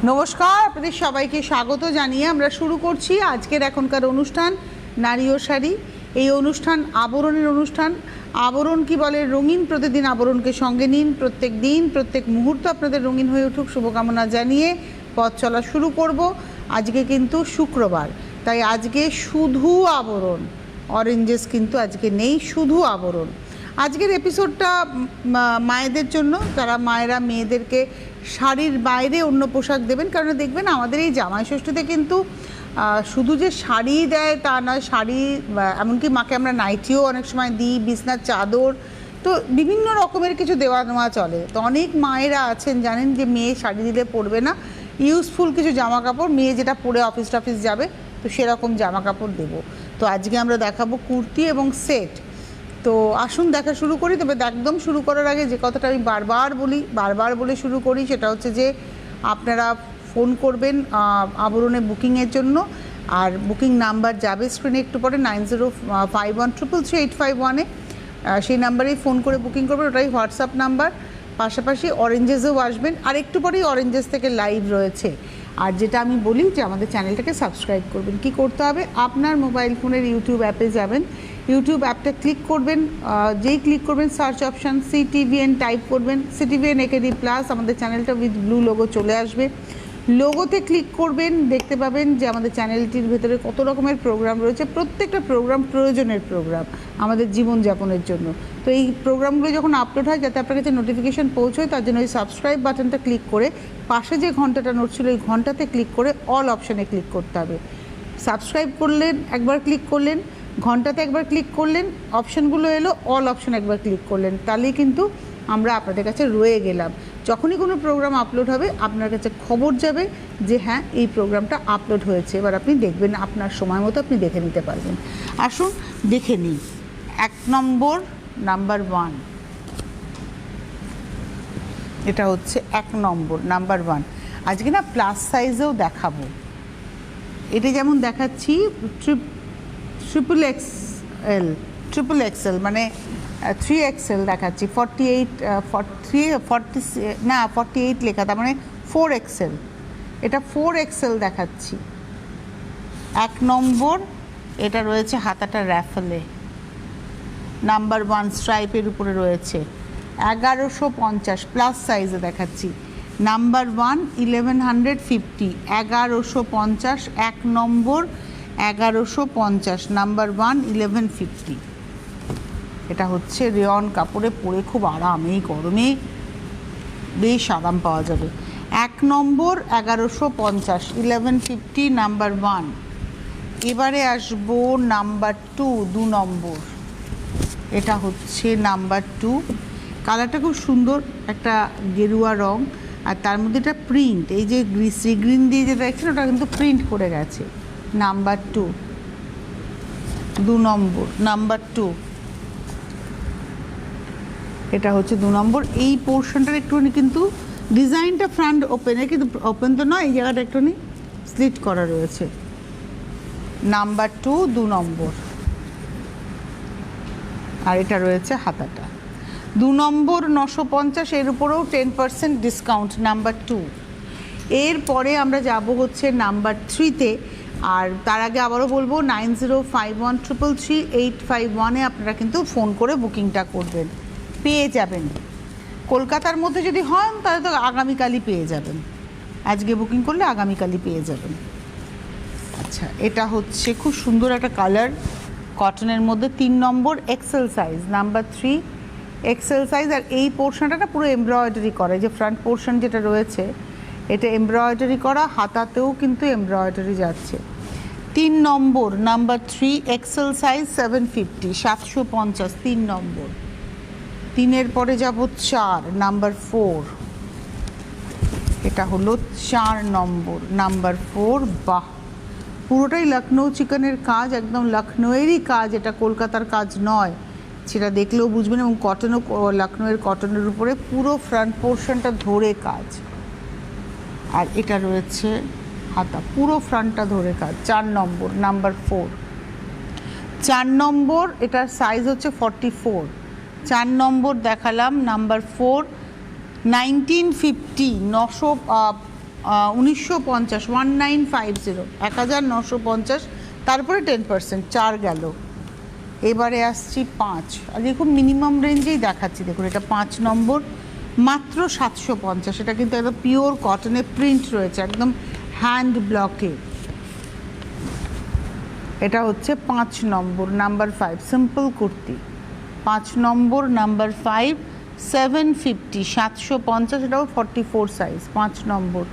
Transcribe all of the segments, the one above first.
নমস্কার, আপনাদের সবাইকে স্বাগত জানিয়ে আমরা শুরু করছি আজকের এখনকার অনুষ্ঠান নারী ও শাড়ি। এই অনুষ্ঠান আবরণের অনুষ্ঠান। আবরণ কি বলে, রঙিন প্রতিদিন আবরণকে সঙ্গে নিন, প্রত্যেক দিন প্রত্যেক মুহূর্ত আপনাদের রঙিন হয়ে উঠুক শুভকামনা জানিয়ে পথ চলা শুরু করব। আজকে কিন্তু শুক্রবার, তাই আজকে শুধু আবরণ, অরেঞ্জেস কিন্তু আজকে নেই, শুধু আবরণ। আজকের এপিসোডটা মায়েদের জন্য, যারা মায়েরা মেয়েদেরকে শাড়ির বাইরে অন্য পোশাক দেবেন। কারণ দেখবেন আমাদের এই জামাই ষষ্ঠীতে কিন্তু শুধু যে শাড়ি দেয় তা নয়, শাড়ি এমনকি মাকে আমরা নাইটিও অনেক সময় দিই, বিছনার চাদর, তো বিভিন্ন রকমের কিছু দেওয়া নেওয়া চলে। তো অনেক মায়েরা আছেন জানেন যে মেয়ে শাড়ি দিলে পরবে না, ইউজফুল কিছু জামা কাপড়, মেয়ে যেটা পরে অফিস টফিস যাবে, তো সেরকম জামা কাপড় দেবো। তো আজকে আমরা দেখাবো কুর্তি এবং সেট। তো আসুন দেখা শুরু করি। তবে একদম শুরু করার আগে যে কথাটা আমি বারবার বলে শুরু করি, সেটা হচ্ছে যে আপনারা ফোন করবেন আবরণে বুকিংয়ের জন্য। আর বুকিং নাম্বার যাবে স্ক্রিনে একটু পরে 9051333851-এ, সেই নাম্বারেই ফোন করে বুকিং করবেন, ওটাই হোয়াটসঅ্যাপ নাম্বার। পাশাপাশি অরেঞ্জেসেও আসবেন, আর একটু পরেই অরেঞ্জেস থেকে লাইভ রয়েছে। আর যেটা আমি বলি যে আমাদের চ্যানেলটাকে সাবস্ক্রাইব করবেন। কি করতে হবে, আপনার মোবাইল ফোনের ইউটিউব অ্যাপে যাবেন, ইউটিউব অ্যাপটা ক্লিক করবেন, যেই ক্লিক করবেন সার্চ অপশান CTVN টাইপ করবেন, CTVN AKD+, আমাদের চ্যানেলটা উইথ ব্লু লোগো চলে আসবে। লোগোতে ক্লিক করবেন, দেখতে পাবেন যে আমাদের চ্যানেলটির ভেতরে কত রকমের প্রোগ্রাম রয়েছে। প্রত্যেকটা প্রোগ্রাম প্রয়োজনের প্রোগ্রাম আমাদের জীবনযাপনের জন্য। তো এই প্রোগ্রামগুলো যখন আপলোড হয়, যাতে আপনার কাছে নোটিফিকেশান পৌঁছয়, তার জন্য ওই সাবস্ক্রাইব বাটনটা ক্লিক করে পাশে যে ঘন্টাটা নড়ছিল ওই ঘন্টাতে ক্লিক করে অল অপশানে ক্লিক করতে হবে। সাবস্ক্রাইব করলেন, একবার ক্লিক করলেন, ঘন্টাতে একবার ক্লিক করলেন, অপশানগুলো এলো, অল অপশান একবার ক্লিক করলেন, তাহলেই কিন্তু আমরা আপনাদের কাছে রয়ে গেলাম। যখনই কোনো প্রোগ্রাম আপলোড হবে আপনার কাছে খবর যাবে যে হ্যাঁ এই প্রোগ্রামটা আপলোড হয়েছে। এবার আপনি দেখবেন, আপনার সময় মতো আপনি দেখে নিতে পারবেন। আসুন দেখে নিই। 1 নম্বর, নাম্বার 1, এটা হচ্ছে 1 নম্বর, নাম্বার 1। আজকে না প্লাস সাইজেও দেখাবো। এটা যেমন দেখাচ্ছি ট্রিপল এক্সেল, মানে 3XL দেখাচ্ছি, 48 লেখা, তার মানে 4XL। এটা 4XL দেখাচ্ছি। 1 নম্বর, এটা রয়েছে হাতাটা র্যাফেলে, নাম্বার 1 স্ট্রাইপের উপরে রয়েছে, 1150 প্লাস সাইজে দেখাচ্ছি। নাম্বার 1 1150, 1150, 1 নম্বর 1150, নাম্বার 1 1150। এটা হচ্ছে রেয়ন কাপড়ে পরে খুব আরাম, এই গরমে বেশ আরাম পাওয়া যাবে। 1 নম্বর 1150, 1150, নাম্বার 1। এবারে আসবো নাম্বার 2 নম্বর। এটা হচ্ছে নাম্বার 2। কালারটা খুব সুন্দর, একটা গেরুয়া রং, আর তার মধ্যে একটা প্রিন্ট, এই যে সি গ্রিন দিয়ে যেটা দেখছেন ওটা কিন্তু প্রিন্ট করে গেছে। নাম্বার 2 নম্বর, নাম্বার 2। এটা হচ্ছে 2 নম্বর। এই পোর্শনটার একটুখানি কিন্তু ডিজাইনটা ফ্রন্ট ওপেনের, কিন্তু ওপেন তো নয়, এই জায়গাটা একটুখানি স্লিট করা রয়েছে। নাম্বার 2 নম্বর। আর এটা রয়েছে হাতাটা। 2 নম্বর 950, এর উপরেও 10% ডিসকাউন্ট, নাম্বার 2। এরপরে আমরা যাব হচ্ছে নাম্বার 3-তে। আর তার আগে আবারও বলবো 9051333851-এ আপনারা কিন্তু ফোন করে বুকিংটা করবেন, পেয়ে যাবেন। কলকাতার মধ্যে যদি হন তাহলে তো আগামীকালই পেয়ে যাবেন, আজকে বুকিং করলে আগামীকালই পেয়ে যাবেন। আচ্ছা, এটা হচ্ছে খুব সুন্দর একটা কালার, কটনের মধ্যে, 3 number XL size, number 3 XL size. আর এই পোর্শনটা পুরো এমব্রয়ডারি করা, যে ফ্রন্ট পোর্শন যেটা রয়েছে এটা এমব্রয়ডারি করা, হাতাতেও কিন্তু এমব্রয়ডারি যাচ্ছে। 3 নম্বর, নাম্বার 3 XL সাইজ, 750, 750, 3 নম্বর। 3-এর পরে যাব 4, নাম্বার 4। এটা হলো 4 নম্বর, নাম্বার 4। বাহ, পুরোটাই লখনৌ চিকেনের কাজ, একদম লখনৌয়েরই কাজ, এটা কলকাতার কাজ নয়, সেটা দেখলেও বুঝবেন। এবং কটনও লখনৌয়ের কটনের উপরে পুরো ফ্রন্ট পোর্শনটা ধরে কাজ। আর এটা রয়েছে হাতা, পুরো ফ্রন্টটা ধরে কাজ। 4 নম্বর, নাম্বার 4। 4 নম্বর, এটার সাইজ হচ্ছে 44। 4 নম্বর দেখালাম, নাম্বার 4 1950, 1950, 1950, 1950, তারপরে 10%, 4 গেল। এবারে আসছি 5, আর দেখুন মিনিমাম রেঞ্জেই দেখাচ্ছি, দেখুন এটা 5 নম্বর, মাত্র 750। এটা কিন্তু একদম পিওর কটনে প্রিন্ট রয়েছে, একদম হ্যান্ড ব্লকে। এটা হচ্ছে 5 নম্বর, নাম্বার 5, সিম্পল কুর্তি, 5 নম্বর, নাম্বার 5, 750, 750, এটাও 44 সাইজ, 5 নম্বর,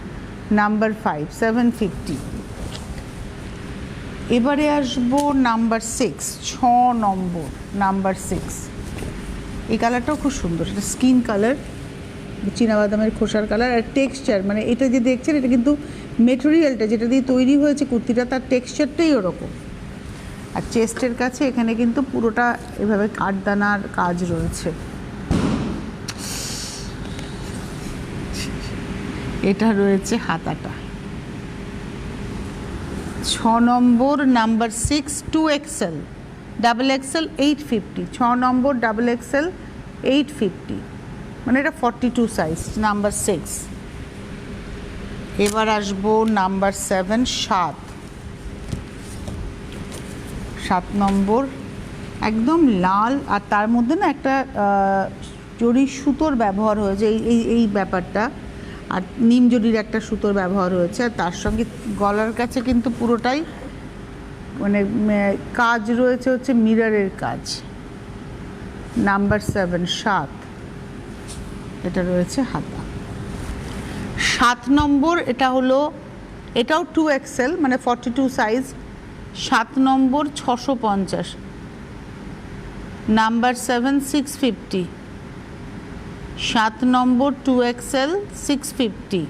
নাম্বার 5, 750। এবারে আসবো নাম্বার 6, 6 নম্বর, নাম্বার 6। এই কালারটাও খুব সুন্দর, এটা স্কিন কালার, চীনাবাদামের খোসার কালার। আর টেক্সচার, মানে এটা যে দেখছেন এটা কিন্তু মেটেরিয়ালটা যেটা দিয়ে তৈরি হয়েছে কুর্তিটা, তার টেক্সচারটাই ওরকম। আর চেস্টের কাছে এখানে কিন্তু পুরোটা এভাবে কাঠদানার কাজ রয়েছে। এটা রয়েছে হাতাটা, 6 নম্বর, নাম্বার 6, 2XL, ডাবল এক্সেল 850, 6 নম্বর, ডাবল এক্সেল 850, মানে এটা 42 সাইজ, নাম্বার 6। এবার আসবো নাম্বার 7, 7 নম্বর, একদম লাল, আর তার মধ্যে না একটা জরি সুতোর ব্যবহার হয়েছে, এই ব্যাপারটা, আর নিম জরির একটা সুতোর ব্যবহার হয়েছে। আর তার সঙ্গে গলার কাছে কিন্তু পুরোটাই মানে কাজ রয়েছে, হচ্ছে মিররের কাজ, নাম্বার 7, 7। এটা রয়েছে হাতা। 7 নম্বর, এটা হলো, এটাও 2XL, মানে 42 সাইজ, 7 নম্বর, 650, নাম্বার 7, 650, 7 নম্বর, 2XL, 650,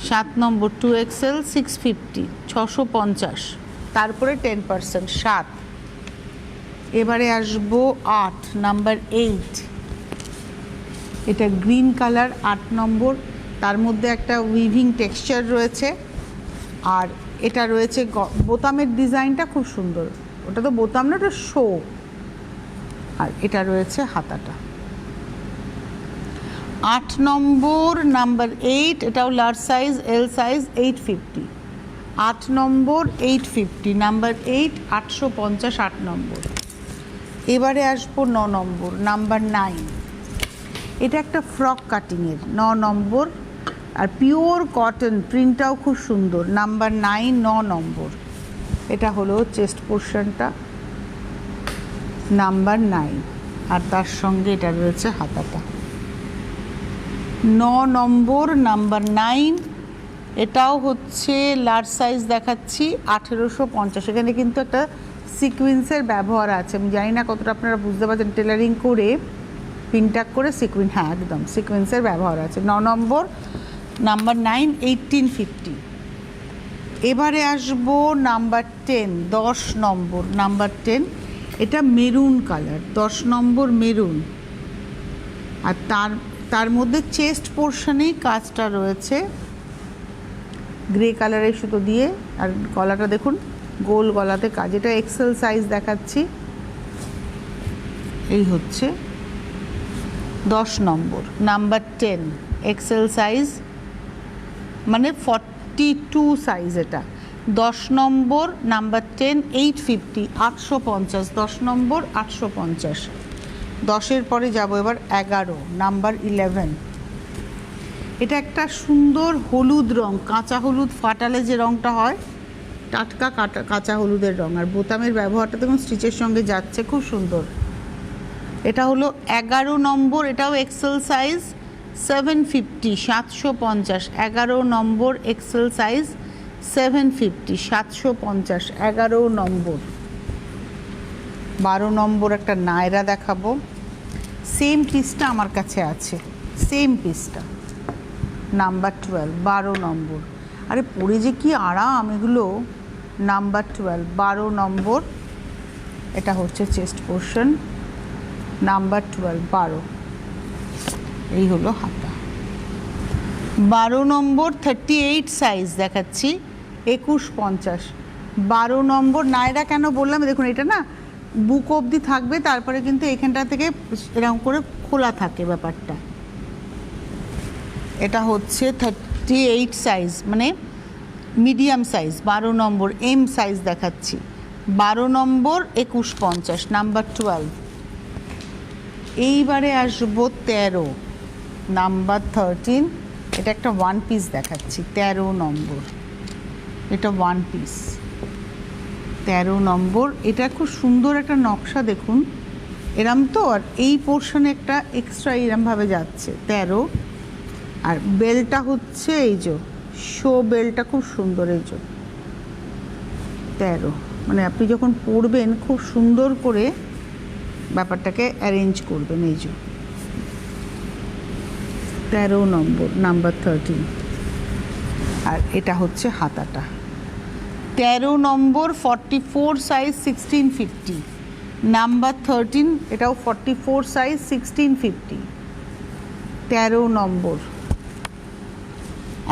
7 নম্বর, 2XL, 650, 650, তারপরে 10%, 7। এবারে আসবো 8, নাম্বার 8। এটা গ্রিন কালার, 8 নম্বর, তার মধ্যে একটা উইভিং টেক্সচার রয়েছে, আর এটা রয়েছে বোতামের ডিজাইনটা খুব সুন্দর, ওটা তো বোতাম না, ওটা শো। আর এটা রয়েছে হাতাটা। 8 নম্বর, নাম্বার 8, এটাও লার্জ সাইজ, এল সাইজ, 850, 8 নম্বর, 850, নাম্বার 8, 850, 8 নম্বর। এবারে আসবো 9 নম্বর, নাম্বার 9। এটা একটা ফ্রক কাটিংয়ের, 9 নম্বর, আর পিওর কটন, প্রিন্টটাও খুব সুন্দর, নাম্বার 9, 9 নম্বর। এটা হলো চেস্ট পোর্শনটা, নাম্বার 9, আর তার সঙ্গে এটা রয়েছে হাতাটা। 9 নম্বর, নাম্বার 9, এটাও হচ্ছে লার্জ সাইজ দেখাচ্ছি, 1850। এখানে কিন্তু একটা সিকুয়েন্সের ব্যবহার আছে, আমি জানি না কতটা আপনারা বুঝতে পারছেন, টেলারিং করে পিনটাক করে সিকুয়েন্স, হ্যাঁ একদম সিকুয়েন্সের ব্যবহার আছে। 9 নম্বর, নাম্বার 9, 1850। এবারে আসবো নাম্বার 10, 10 নম্বর, নাম্বার 10। এটা মেরুন কালার, 10 নম্বর, মেরুন, আর তার মধ্যে চেস্ট পোর্শনেই কাজটা রয়েছে গ্রে কালারের সুতো দিয়ে। আর গলাটা দেখুন, গোল গলাতে কাজ, এটা এক্সেল সাইজ দেখাচ্ছি। এই হচ্ছে 10 নম্বর, নাম্বার 10, এক্সেল সাইজ, মানে 42 সাইজ। এটা 10 নম্বর, নাম্বার 10, 850, 850, 10 নম্বর, 850। 10-এর পরে যাব এবার 11, নাম্বার 11। এটা একটা সুন্দর হলুদ রং, কাঁচা হলুদ ফাটালে যে রংটা হয়, টাটকা কাঁচা হলুদের রং, আর বোতামের ব্যবহারটা দেখুন স্টিচের সঙ্গে যাচ্ছে, খুব সুন্দর। এটা হলো 11 নম্বর, এটাও এক্সেল সাইজ, 750, 750, 11 নম্বর, এক্সেল সাইজ, 750, 750, 11 নম্বর। 12 নম্বর একটা নায়রা দেখাবো, সেম পিসটা আমার কাছে আছে, সেম পিসটা, নাম্বার 12, 12 নম্বর। আরে পরে যে কি আরাম এগুলো, নাম্বার 12, 12 নম্বর। এটা হচ্ছে চেস্ট পোর্শন, নাম্বার 12, 12। এই হলো হাতা। 12 নম্বর, 38 সাইজ দেখাচ্ছি, 2150, 12 নম্বর। নায়রা কেন বললাম, দেখুন এটা না বুক অবধি থাকবে, তারপরে কিন্তু এখানটা থেকে এরকম করে খোলা থাকে ব্যাপারটা। এটা হচ্ছে 68 সাইজ, মানে মিডিয়াম সাইজ। 12 নম্বর এম সাইজ দেখাচ্ছি। 12 নম্বর 2150, নাম্বার 12। এইবারে আসবো 13, নাম্বার 13। এটা একটা ওয়ান পিস দেখাচ্ছি, 13 নম্বর। এটা ওয়ান পিস, 13 নম্বর। এটা খুব সুন্দর একটা নকশা, দেখুন এরম তো। আর এই পোর্শনে একটা এক্সট্রা এরমভাবে যাচ্ছে, 13। আর বেলটা হচ্ছে এই যে শো বেলটা, খুব সুন্দর। এই যে 13, মানে আপনি যখন পরবেন খুব সুন্দর করে ব্যাপারটাকে অ্যারেঞ্জ করবেন। এই যে 13 নম্বর, নাম্বার 13। আর এটা হচ্ছে হাতাটা। 13 নম্বর 44 সাইজ, 1650, নাম্বার 13। এটাও 44 সাইজ, 1650, 13 নম্বর।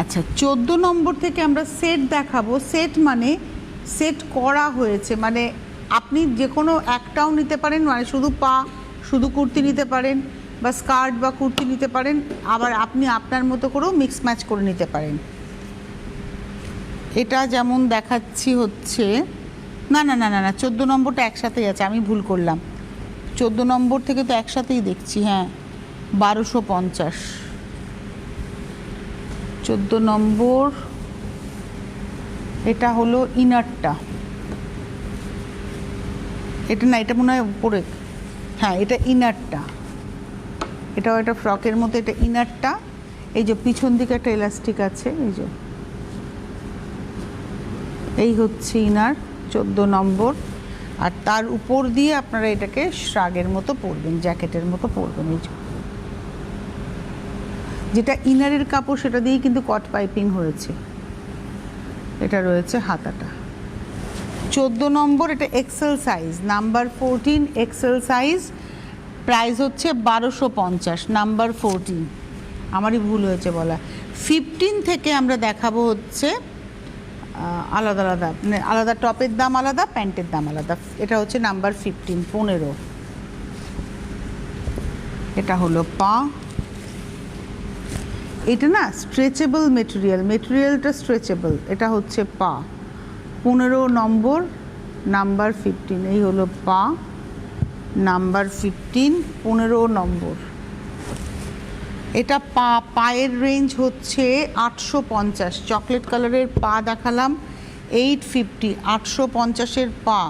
আচ্ছা, 14 নম্বর থেকে আমরা সেট দেখাবো। সেট মানে সেট করা হয়েছে, মানে আপনি যে কোনো একটাও নিতে পারেন, মানে শুধু পা শুধু কুর্তি নিতে পারেন, বা স্কার্ট বা কুর্তি নিতে পারেন, আবার আপনি আপনার মতো করেও মিক্স ম্যাচ করে নিতে পারেন। এটা যেমন দেখাচ্ছি হচ্ছে, না না না না না 14 নম্বরটা একসাথেই আছে, আমি ভুল করলাম। 14 নম্বর থেকে তো একসাথেই দেখছি, হ্যাঁ 1250। 14 নম্বর এটা হলো ইনারটা। এটা না, এটা মনে হয় উপরে, হ্যাঁ এটা ইনারটা। এটাও একটা ফ্রকের মতো, এটা ইনারটা। এই যে পিছন দিকে একটা ইলাস্টিক আছে, এই যে এই হচ্ছে ইনার 14 নম্বর। আর তার উপর দিয়ে আপনারা এটাকে শ্রাগের মতো পরবেন, জ্যাকেটের মতো পরবেন। এই যে যেটা ইনারের কাপড় সেটা দিয়েই কিন্তু কট পাইপিং হয়েছে। এটা রয়েছে হাতাটা। 14 নম্বর, এটা XL size, number 14 XL size. Price হচ্ছে 1250, নাম্বার 14। আমারই ভুল হয়েছে বলা। 15 থেকে আমরা দেখাবো হচ্ছে আলাদা আলাদা, মানে আলাদা টপের দাম আলাদা, প্যান্টের দাম আলাদা। এটা হচ্ছে নাম্বার 15, 15। এটা হলো পা। এটা না স্ট্রেচেবল মেটেরিয়াল, মেটেরিয়ালটা স্ট্রেচেবল। এটা হচ্ছে পা, 15 নম্বর, নাম্বার 15। এই হলো পা, নাম্বার 15, 15 নম্বর। এটা পায়ের রেঞ্জ হচ্ছে 850। চকলেট কালারের পা দেখালাম 850, 850-এর পা।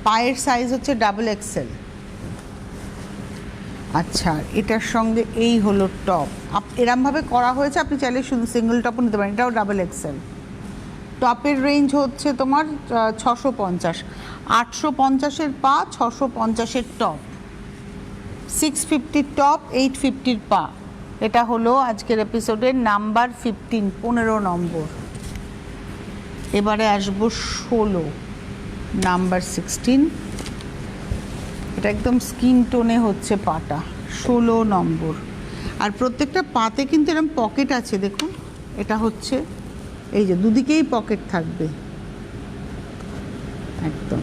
পায়ের সাইজ হচ্ছে ডাবল এক্সেল। আচ্ছা, এটার সঙ্গে এই হলো টপ, এরমভাবে করা হয়েছে। আপনি চাইলে শুধু সিঙ্গেল টপও নিতে পারেন, এটাও ডাবল এক্সেল। টপের রেঞ্জ হচ্ছে তোমার 650, 850-এর পা, 650-এর টপ, 650 টপ, 850 পা। এটা হলো আজকের এপিসোডের নাম্বার 15, 15 নম্বর। এবারে আসবো 16, নাম্বার 16। এটা একদম স্কিন টোনে হচ্ছে পাটা, 16 নম্বর। আর প্রত্যেকটা পাতে কিন্তু এরকম পকেট আছে, দেখুন। এটা হচ্ছে এই যে দুদিকেই পকেট থাকবে একদম।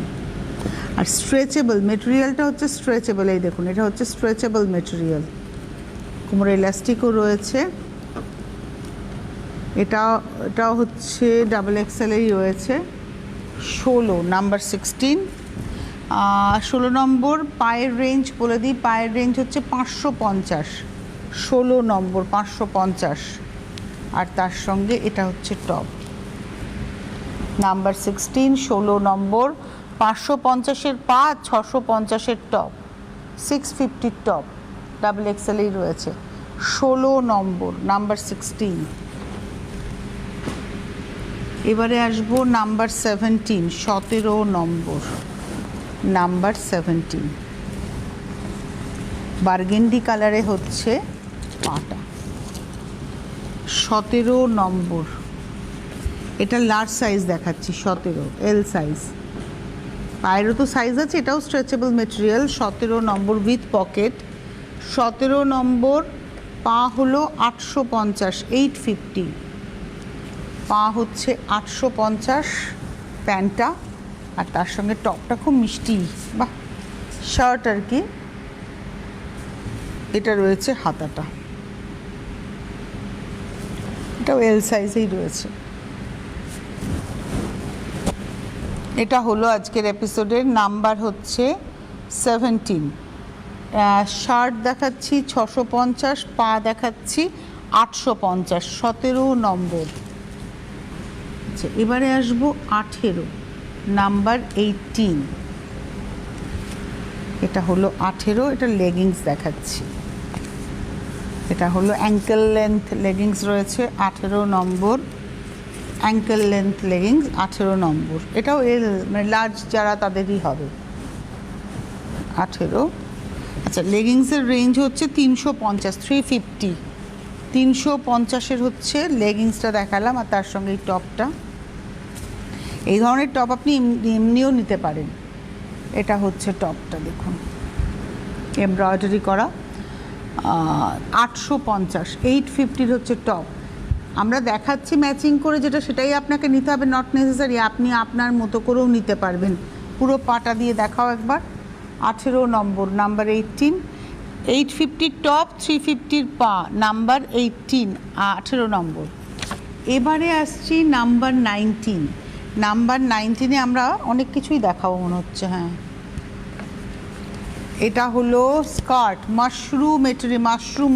আর স্ট্রেচেবল মেটেরিয়ালটা হচ্ছে স্ট্রেচেবল। এই দেখুন, এটা হচ্ছে স্ট্রেচেবল মেটেরিয়াল, কোমরে ইলাস্টিকও রয়েছে। এটাও হচ্ছে ডাবল এক্সেলেরই রয়েছে। 16, নাম্বার 16। 16 নম্বর পায়ের রেঞ্জ বলে দিই, পায়ের রেঞ্জ হচ্ছে 550, 16 নম্বর 550। আর তার সঙ্গে এটা হচ্ছে টপ, নাম্বার 16, 16 নম্বর, 550-এর পা, 650-এর টপ, 650 টপ, ডাবল এক্সেলই রয়েছে। 16 নম্বর, নাম্বার 16। এবারে আসবো নাম্বার 17, 17 নম্বর, নাম্বার 17। বার্গেন্ডি কালারে হচ্ছে পাটা, 17 নম্বর। এটা লার্জ সাইজ দেখাচ্ছি, 17 এল সাইজ। পায়েরও তো সাইজ আছে, এটাও stretchable material. 17 number with pocket. 17 নম্বর পা হলো 850, 850 পা হচ্ছে 850 প্যান্টটা। আর তার সঙ্গে টপটা খুব মিষ্টি, বাহ, শার্ট আর কি। এটা রয়েছে হাতাটা, এটা এটাও এল সাইজেই রয়েছে। এটা হলো আজকের এপিসোডের নাম্বার হচ্ছে 17। শার্ট দেখাচ্ছি 650, পা দেখাচ্ছি 850, 17 নম্বর। আচ্ছা, এবারে আসবো 18 নাম্বার 18। এটা হলো 18, এটা লেগিংস দেখাচ্ছি। এটা হলো অ্যাঙ্কেল লেন্থ লেগিংস রয়েছে 18 নম্বর, অ্যাঙ্কেল লেন্থ লেগিংস 18 নম্বর। এটাও এল মানে লার্জ যারা তাদেরই হবে 18। আচ্ছা, লেগিংসের রেঞ্জ হচ্ছে 350, 350, 350-এর হচ্ছে লেগিংসটা দেখালাম, আর তার সঙ্গে এই টপটা। এই ধরনের টপ আপনি এমনিও নিতে পারেন। এটা হচ্ছে টপটা, দেখুন এমব্রয়ডারি করা, 850, 850-র হচ্ছে টপ। আমরা দেখাচ্ছি ম্যাচিং করে যেটা, সেটাই আপনাকে নিতে হবে, নট নেসেসারি আপনি আপনার মতো করেও নিতে পারবেন। পুরো পাটা দিয়ে দেখাও একবার। 18 নম্বর, নাম্বার 18, 850 টপ, 350 পা, নাম্বার 18, 18 নম্বর। এবারে আসছি নাম্বার 19। নাম্বার 19-এ আমরা অনেক কিছুই দেখাবো মনে হচ্ছে। হ্যাঁ, এটা হলো স্কার্ট, মাশরুম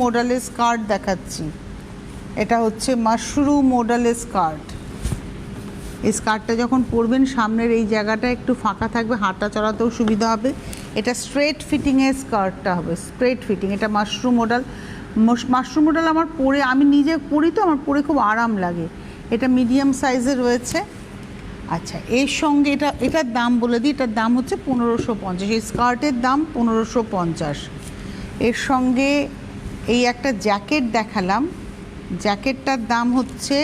মডেলের স্কার্ট দেখাচ্ছি। এটা হচ্ছে মাশরুম মডেলের স্কার্ট। এই স্কার্টটা যখন পরবেন সামনের এই জায়গাটা একটু ফাঁকা থাকবে, হাঁটা চলাতেও সুবিধা হবে। এটা স্ট্রেট ফিটিংয়ের স্কার্টটা হবে, স্ট্রেট ফিটিং। এটা মাশরুম মডেল আমার পরে, আমি নিজে পরি তো, আমার পরে খুব আরাম লাগে। এটা মিডিয়াম সাইজে রয়েছে। আচ্ছা, এর সঙ্গে এটার দাম বলে দিই, এটার দাম হচ্ছে 1550। এই স্কার্টের দাম 1550। এর সঙ্গে এই একটা জ্যাকেট দেখালাম, জ্যাকেটটার দাম হচ্ছে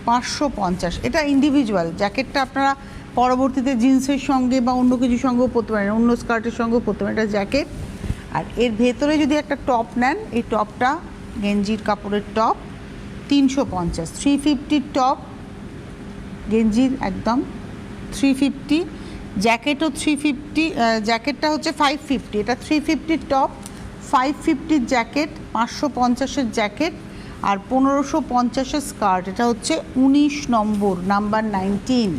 550। এটা ইন্ডিভিজুয়াল জ্যাকেটটা, আপনারা পরবর্তীতে জিন্সের সঙ্গে বা অন্য কিছুর সঙ্গেও পরতে পারেন, অন্য স্কার্টের সঙ্গেও পরতে পারেন। এটা জ্যাকেট। আর এর ভেতরে যদি একটা টপ নেন, এই টপটা গেঞ্জির কাপড়ের টপ, 350। 350 টপ গেঞ্জির একদম 350, জ্যাকেটও 350, জ্যাকেটটা হচ্ছে 550। এটা 350 টপ, 550 জ্যাকেট, 550-এর জ্যাকেট, আর 1550-এর স্কার্ট। এটা হচ্ছে 19 নম্বর, নাম্বার 19।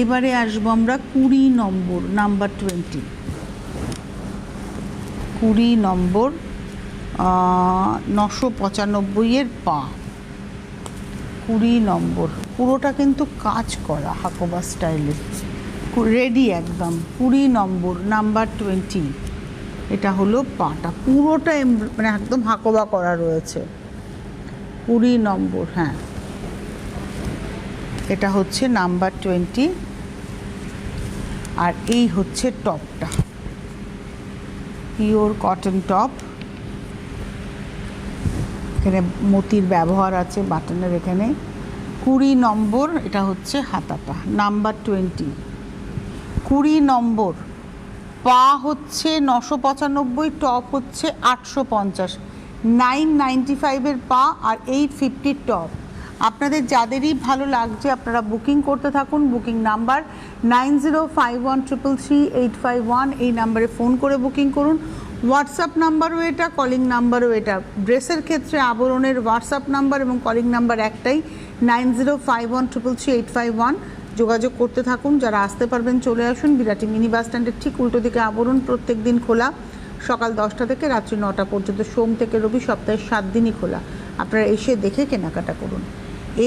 এবারে আসবো আমরা 20 নম্বর, নাম্বার 20। 20 নম্বর, 995-এর পা, 20 নম্বর। পুরোটা কিন্তু কাজ করা হাকোবা স্টাইলে, রেডি একদম। 20 নম্বর, নাম্বার 20। এটা হলো পাটা, পুরোটা মানে একদম হাকোবা করা রয়েছে। 20 নম্বর, হ্যাঁ, এটা হচ্ছে নাম্বার 20। আর এই হচ্ছে টপটা, পিওর কটন টপ। এখানে মতির ব্যবহার আছে বাটনের এখানে। 20 নম্বর, এটা হচ্ছে হাতাটা, নাম্বার 20। 20 নম্বর, পা হচ্ছে 995, টপ হচ্ছে 850, 995-এর পা আর 850 টপ। আপনাদের যাদেরই ভালো লাগছে আপনারা বুকিং করতে থাকুন। বুকিং নাম্বার 9051333851, এই নাম্বারে ফোন করে বুকিং করুন। হোয়াটসঅ্যাপ নাম্বারও এটা, কলিং নাম্বারও এটা। ড্রেসের ক্ষেত্রে আবরণের হোয়াটসঅ্যাপ নাম্বার এবং কলিং নাম্বার একটাই, 9051333851। যোগাযোগ করতে থাকুন। যারা আসতে পারবেন চলে আসুন। বিরাটি মিনি বাস স্ট্যান্ডের ঠিক উল্টো দিকে আবরণ, প্রত্যেক দিন খোলা সকাল 10টা থেকে রাত্রি 9টা পর্যন্ত, সোম থেকে রবি, সপ্তাহে 7 দিনই খোলা। আপনারা এসে দেখে কেনাকাটা করুন।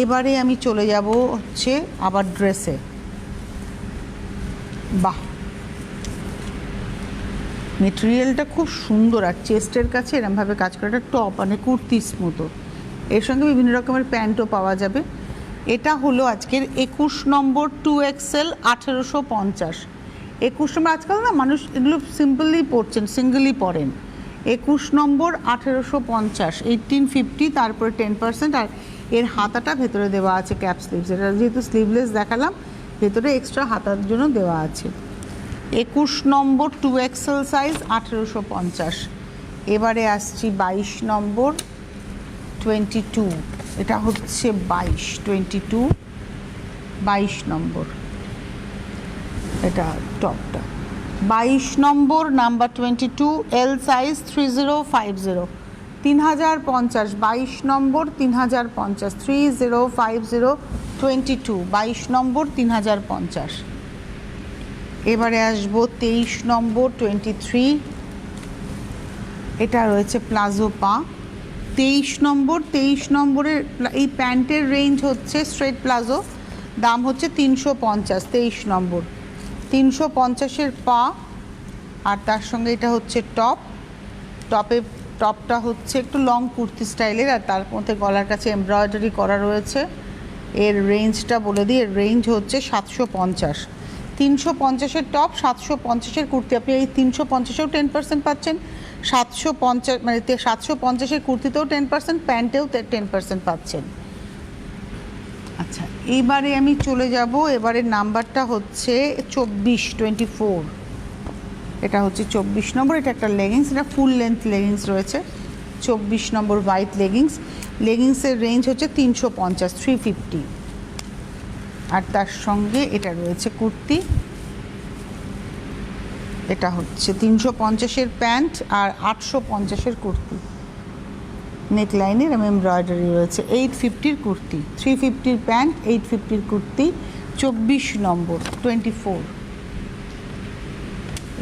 এবারে আমি চলে যাব হচ্ছে আবার ড্রেসে। বাহ, মেটেরিয়ালটা খুব সুন্দর, আর চেস্টের কাছে এরমভাবে কাজ করা। একটা টপ মানে কুর্তিস মতো, এর সঙ্গে বিভিন্ন রকমের প্যান্টও পাওয়া যাবে। এটা হলো আজকের 21 নম্বর, 2XL, 1850। 21 নম্বর, আজকাল না মানুষ এগুলো সিম্পলি পরছেন, সিঙ্গেলই পরেন। 21 নম্বর, 1850, 1850, তারপরে 10%। আর এর হাতাটা ভেতরে দেওয়া আছে ক্যাপ স্লিভস। এটা যেহেতু স্লিভলেস দেখালাম, ভেতরে এক্সট্রা হাতার জন্য দেওয়া আছে। 21 নম্বর, 2XL সাইজ, 1850। এবারে আসছি 22 নম্বর, 22। এটা হচ্ছে 22 নম্বর, এটা টপটা। 22 নম্বর, নাম্বার 22, এল সাইজ, 3050, 3050, 22 নম্বর 3050, 305022, 22 নম্বর 3050। এবারে আসবো 23 নম্বর 23, এটা রয়েছে প্লাজো পা। 23 নম্বর, 23 নম্বরের এই প্যান্টের রেঞ্জ হচ্ছে স্ট্রেট প্লাজো, দাম হচ্ছে 350। 23 নম্বর 350-এর পা, আর তার সঙ্গে এটা হচ্ছে টপটা হচ্ছে একটু লং কুর্তি স্টাইলের, আর তার মধ্যে গলার কাছে এমব্রয়ডারি করা রয়েছে। এর রেঞ্জটা বলে দিই, এর রেঞ্জ হচ্ছে 750। 350-এর টপ, 750-এর কুর্তি। আপনি এই 350-এও 10% পাচ্ছেন, 750 মানে 750-এর কুর্তিতেও 10%, প্যান্টেও 10% পাচ্ছেন। আচ্ছা, এইবারে আমি চলে যাব, এবারের নাম্বারটা হচ্ছে 24। এটা হচ্ছে 24 নম্বর, এটা একটা লেগিংস, এটা ফুল লেন্থ লেগিংস রয়েছে। 24 নম্বর হোয়াইট লেগিংসের রেঞ্জ হচ্ছে 350, 350। আর তার সঙ্গে এটা রয়েছে কুর্তি, এটা হচ্ছে 350-এর প্যান্ট আর 850-এর কুর্তি। নেক লাইনের এমব্রয়ডারি রয়েছে। 850-র কুর্তি, 350-র প্যান্ট, 850-র কুর্তি। 24 নম্বর 24।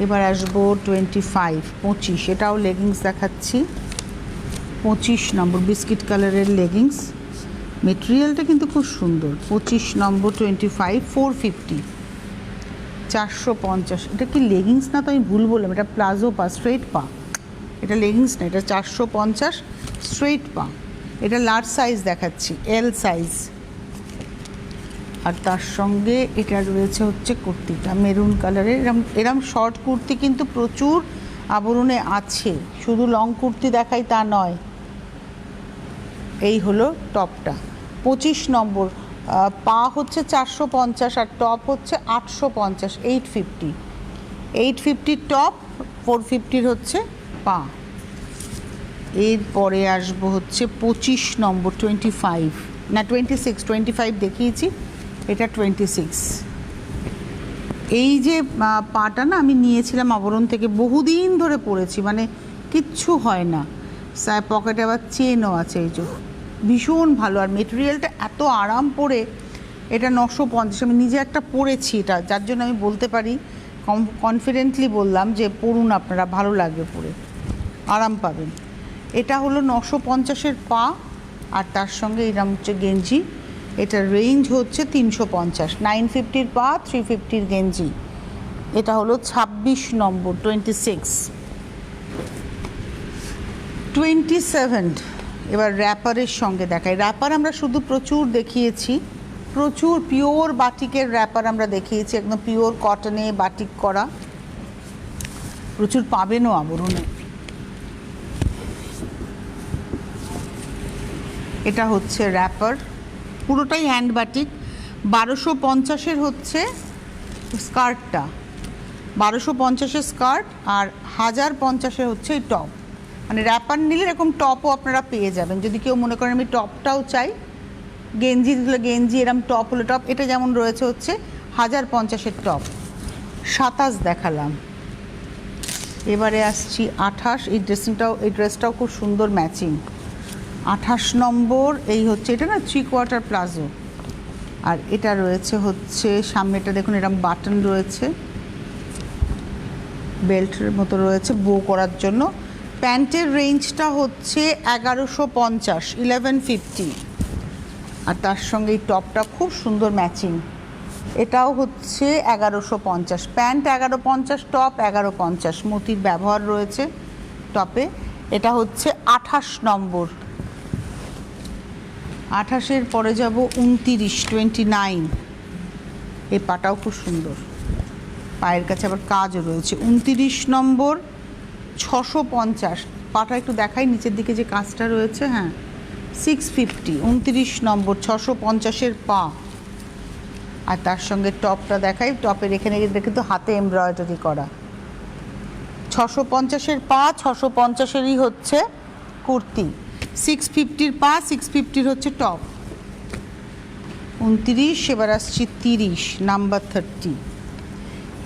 এবার আসবো 25, এটাও লেগিংস দেখাচ্ছি। 25 নম্বর বিস্কিট কালারের লেগিংস, মেটেরিয়ালটা কিন্তু খুব সুন্দর। 25 নম্বর 25, 450, 450। এটা কি লেগিংস না, তো আমি ভুল বললাম, এটা প্লাজো পা, স্ট্রেট পা। এটা লেগিংস না, এটা 450 স্ট্রেট পা। এটা লার্জ সাইজ দেখাচ্ছি, এল সাইজ। আর তার সঙ্গে এটা রয়েছে হচ্ছে কুর্তিটা মেরুন কালারের। এরম শর্ট কুর্তি কিন্তু প্রচুর আবরণে আছে, শুধু লং কুর্তি দেখাই তা নয়। এই হলো টপটা। 25 নম্বর পা হচ্ছে 450 আর টপ হচ্ছে 850, 850। 850 টপ, 450 হচ্ছে পা। এরপরে আসবো হচ্ছে 25 নম্বর 25, না 26 দেখিয়েছি, এটা 26। এই যে পাটা না আমি নিয়েছিলাম আবরণ থেকে, বহুদিন ধরে পরেছি, মানে কিচ্ছু হয় না। পকেটে আবার চেনও আছে, এই যে ভীষণ ভালো। আর মেটেরিয়ালটা এত আরাম পরে, এটা 950। আমি নিজে একটা পরেছি এটা, যার জন্য আমি বলতে পারি, কনফিডেন্টলি বললাম যে পরুন আপনারা, ভালো লাগবে পরে, আরাম পাবেন। এটা হলো 950-এর পা, আর তার সঙ্গে এরকম হচ্ছে গেঞ্জি। এটার রেঞ্জ হচ্ছে 350, 950-র পা, 350-র গেঞ্জি। এটা হলো 26 নম্বর 27। এবার র্যাপারের সঙ্গে দেখাই। র্যাপার আমরা শুধু প্রচুর দেখিয়েছি, প্রচুর পিওর বাটিকের র্যাপার আমরা দেখিয়েছি, একদম পিওর কটনে বাটিক করা, প্রচুর পাবেনও আবরণে। এটা হচ্ছে র্যাপার, পুরোটাই হ্যান্ড বাটিক। 1250-এর হচ্ছে স্কার্টটা, 1250-এর স্কার্ট, আর 1050-এর হচ্ছে এই টপ। মানে র্যাপার নিলে এরকম টপও আপনারা পেয়ে যাবেন, যদি কেউ মনে করেন আমি টপটাও চাই, গেঞ্জি দিলে গেঞ্জি, এরকম টপ হলে টপ। এটা যেমন রয়েছে হচ্ছে 1050-এর টপ। 27 দেখালাম, এবারে আসছি 28। এই ড্রেসটাও খুব সুন্দর ম্যাচিং। 28 নম্বর, এই হচ্ছে এটা না 3/4 প্লাজো, আর এটা রয়েছে হচ্ছে সামনেটা দেখুন এরকম বাটন রয়েছে, বেল্টের মতো রয়েছে বো করার জন্য। প্যান্টের রেঞ্জটা হচ্ছে 1150, 1150। আর তার সঙ্গে এই টপটা খুব সুন্দর ম্যাচিং, এটাও হচ্ছে 1150। প্যান্ট 1150, টপ 1150, মতির ব্যবহার রয়েছে টপে। এটা হচ্ছে 28 নম্বর। 28-এর পরে যাব 29। এই পাটাও খুব সুন্দর, পায়ের কাছে আবার কাজও রয়েছে। 29 নম্বর 650। পাটা একটু দেখাই, নিচের দিকে যে কাজটা রয়েছে, হ্যাঁ 650। 29 নম্বর 650-এর পা, আর তার সঙ্গে টপটা দেখাই। টপের এখানে কিন্তু হাতে এমব্রয়ডারি করা। 650-এর পা, 650-এরই হচ্ছে কুর্তি। 650-র পা, 650-র হচ্ছে টপ। 29। এবার আসছি 30, নাম্বার 30।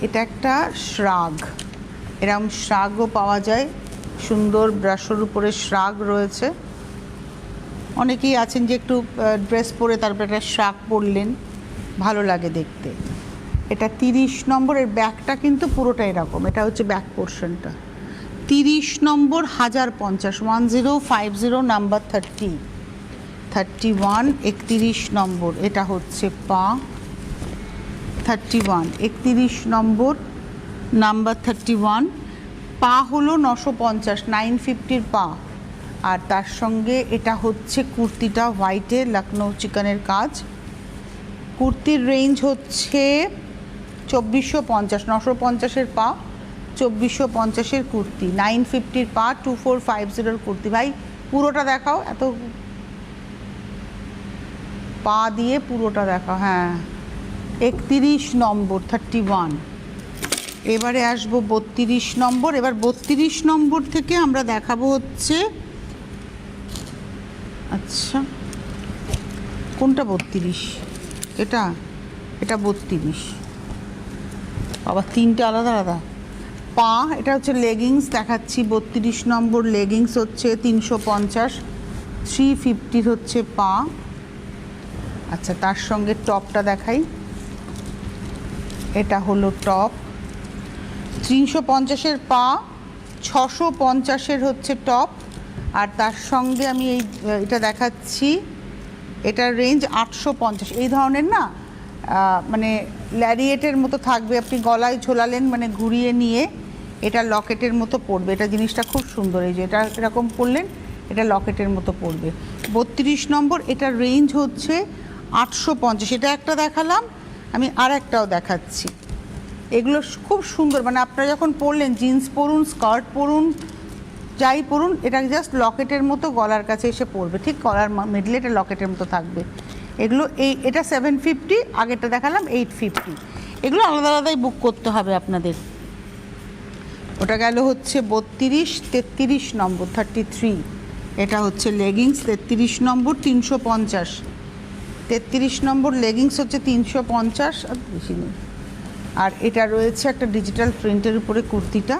এটা একটা শ্রাগ, এরকম শ্রাগও পাওয়া যায় সুন্দর ব্রাশোর উপরে শ্রাগ রয়েছে। অনেকেই আছেন যে একটু ড্রেস পরে তারপরে একটা শ্রাগ পরলেন, ভালো লাগে দেখতে। এটা 30 নম্বর। এর ব্যাকটা কিন্তু পুরোটা এরকম, এটা হচ্ছে ব্যাক পোর্শনটা। 30 নম্বর 1050, 1050 নাম্বার 30, 31, 31 নম্বর। এটা হচ্ছে পা 31, 31 নম্বর নাম্বার 31। পা হলো 950, 950 পা। আর তার সঙ্গে এটা হচ্ছে কুর্তিটা হোয়াইটে লখনৌ চিকনের কাজ। কুর্তির রেঞ্জ হচ্ছে 2450, 950-এর পা, 2450-এর কুর্তি, 950-র পা, 2450-র কুর্তি। ভাই পুরোটা দেখাও, এত পা দিয়ে পুরোটা দেখাও। হ্যাঁ, 31 নম্বর 31। এবারে আসবো 32 নম্বর। এবার 32 নম্বর থেকে আমরা দেখাবো হচ্ছে, আচ্ছা কোনটা 32? এটা 32। আবার তিনটে আলাদা আলাদা পা। এটা হচ্ছে লেগিংস দেখাচ্ছি। 32 নম্বর লেগিংস হচ্ছে 350, 350 হচ্ছে পা। আচ্ছা, তার সঙ্গে টপটা দেখাই। এটা হলো টপ, 350-এর পা, 650-এর হচ্ছে টপ। আর তার সঙ্গে আমি এটা দেখাচ্ছি, এটার রেঞ্জ 850। এই ধরনের না মানে ল্যারিয়েটের মতো থাকবে, আপনি গলায় ঝোলালেন মানে ঘুরিয়ে নিয়ে এটা লকেটের মতো পড়বে। এটা জিনিসটা খুব সুন্দর, এই যে এটা এরকম পরলেন, এটা লকেটের মতো পড়বে। 32 নম্বর, এটার রেঞ্জ হচ্ছে 850। এটা একটা দেখালাম, আমি আর একটাও দেখাচ্ছি। এগুলো খুব সুন্দর, মানে আপনারা যখন পরলেন, জিন্স পরুন, স্কার্ট পরুন, যাই পরুন, এটা জাস্ট লকেটের মতো গলার কাছে এসে পড়বে, ঠিক গলার মিডলে এটা লকেটের মতো থাকবে। এগুলো এটা 750, আগেরটা দেখালাম 850। এগুলো আলাদা আলাদাই বুক করতে হবে আপনাদের। ওটা গেল হচ্ছে 32, 33 নম্বর 33। এটা হচ্ছে লেগিংস 33 নম্বর 350, 33 নম্বর লেগিংস হচ্ছে 350, আর বেশি নেই। আর এটা রয়েছে একটা ডিজিটাল প্রিন্টের উপরে কুর্তিটা,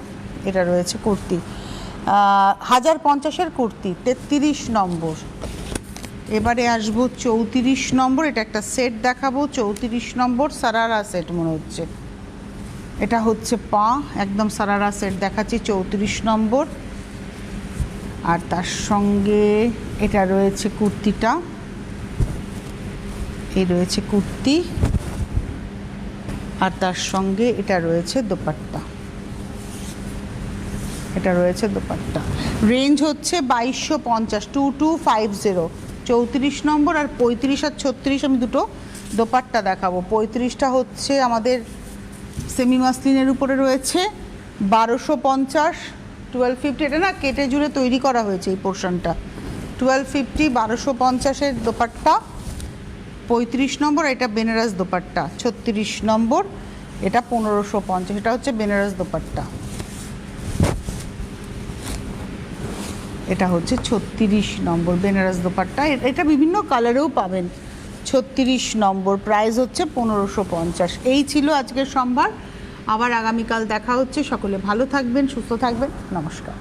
এটা রয়েছে কুর্তি 1050-এর কুর্তি 33 নম্বর। এবারে আসবো 34 নম্বর। এটা একটা সেট দেখাবো, 34 নম্বর সারারা সেট মনে হচ্ছে। এটা হচ্ছে পা, একদম সারারা সেট দেখাচ্ছি 34 নম্বর। আর তার সঙ্গে এটা রয়েছে কুর্তিটা, এই রয়েছে কুর্তি। আর তার সঙ্গে এটা রয়েছে দোপাট্টা, এটা রয়েছে দোপাট্টা। রেঞ্জ হচ্ছে 2250, 2250। 34 নম্বর আর 35 আর 36 আমি দুটো দোপাট্টা দেখাবো। 35টা হচ্ছে আমাদের সেমি মাসলিনের উপরে রয়েছে 1250, 1250। এটা না কেটে জুড়ে তৈরি করা হয়েছে এই পোর্শনটা। 1250, 1250-এর দোপাট্টা 35 নম্বর। এটা বেনারস দোপাট্টা 36 নম্বর, এটা 1550। এটা হচ্ছে বেনারস দোপাট্টা, এটা হচ্ছে 36 নম্বর বেনারস দোপাট্টা। এটা বিভিন্ন কালারেও পাবেন। 36 নম্বর, প্রাইস হচ্ছে 1550। এই ছিল আজকের সম্ভার। আবার আগামীকাল দেখা হচ্ছে। সকলে ভালো থাকবেন, সুস্থ থাকবেন। নমস্কার।